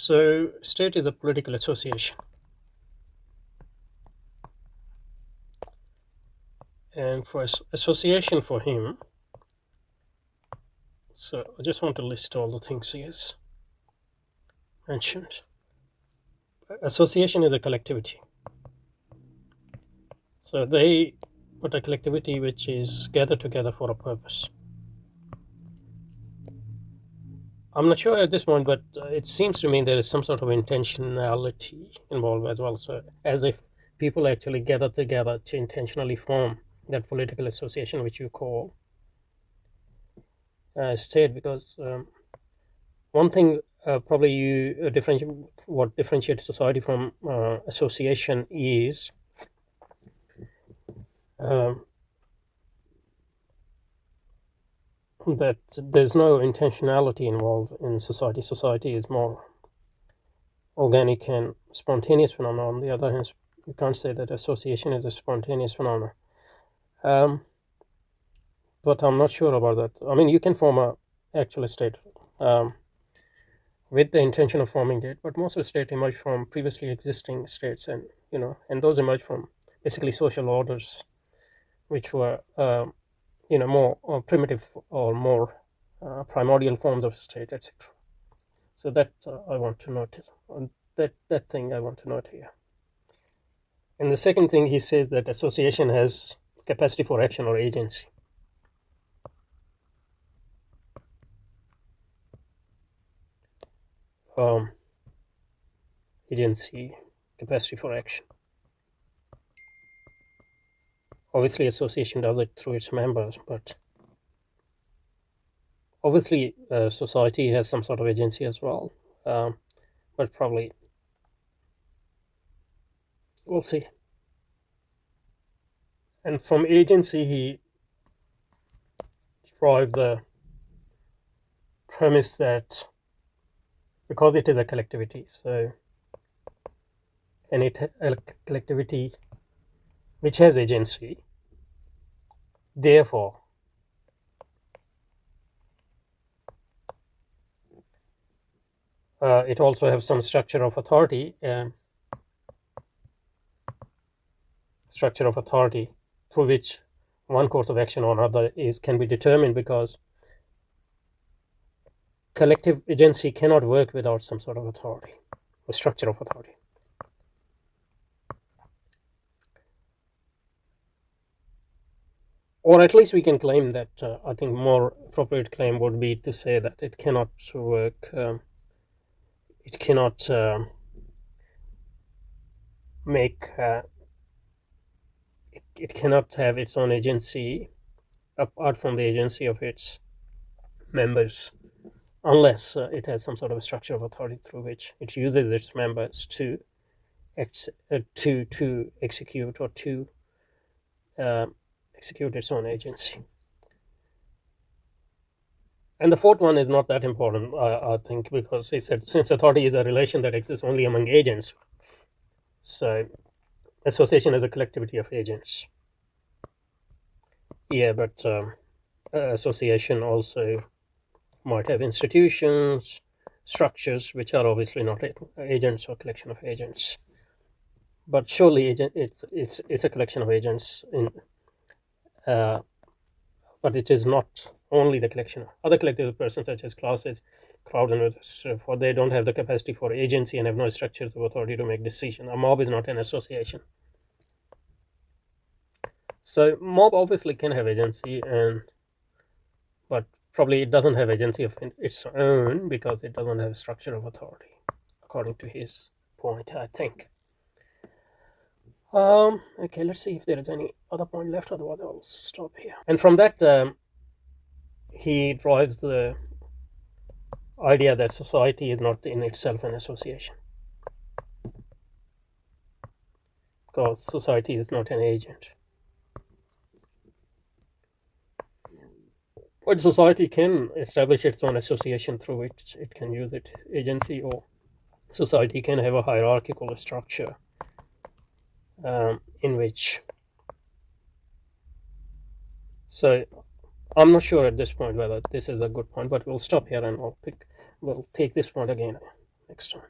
So state is a political association, and for association for him, so I just want to list all the things he has mentioned. Association is a collectivity, so they put a collectivity which is gathered together for a purpose. I'm not sure at this point, but it seems to me there is some sort of intentionality involved as well. So as if people actually gather together to intentionally form that political association, which you call state. Because one thing probably you differentiate, what differentiates society from association is that there's no intentionality involved in society. Society is more organic and spontaneous phenomenon. On the other hand, you can't say that association is a spontaneous phenomenon. But I'm not sure about that. I mean, you can form a actual state with the intention of forming it, but most of the state emerge from previously existing states, and and those emerge from basically social orders, which were more primitive or more primordial forms of state, etc. So that I want to note that thing I want to note here. And the second thing, he says that association has capacity for action or agency. Agency, capacity for action. Obviously, association does it through its members, but obviously, society has some sort of agency as well. But probably, we'll see. And from agency, he derived the premise that because it is a collectivity, so a collectivity which has agency, therefore it also has some structure of authority, through which one course of action or another can be determined, because collective agency cannot work without some sort of authority or structure of authority. Or at least we can claim that, I think more appropriate claim would be to say that it cannot work, it cannot it cannot have its own agency apart from the agency of its members, unless it has some sort of a structure of authority through which it uses its members to execute or to execute its own agency. And the fourth one is not that important, I think, because he said since authority is a relation that exists only among agents, so association is a collectivity of agents. Yeah, but association also might have institutions, structures, which are obviously not agents or collection of agents. But surely it's a collection of agents, but it is not only the collection of other collective persons such as classes, crowd, and others. For they don't have the capacity for agency and have no structures of authority to make decision. A mob is not an association. So mob obviously can have agency, but probably it doesn't have agency of its own because it doesn't have structure of authority, according to his point, I think. Okay, let's see if there is any other point left, otherwise I'll stop here. And from that, he drives the idea that society is not in itself an association, because society is not an agent. But society can establish its own association through which it can use its agency, or society can have a hierarchical structure in which. So I'm not sure at this point whether this is a good point, but we'll stop here and we'll take this point again next time.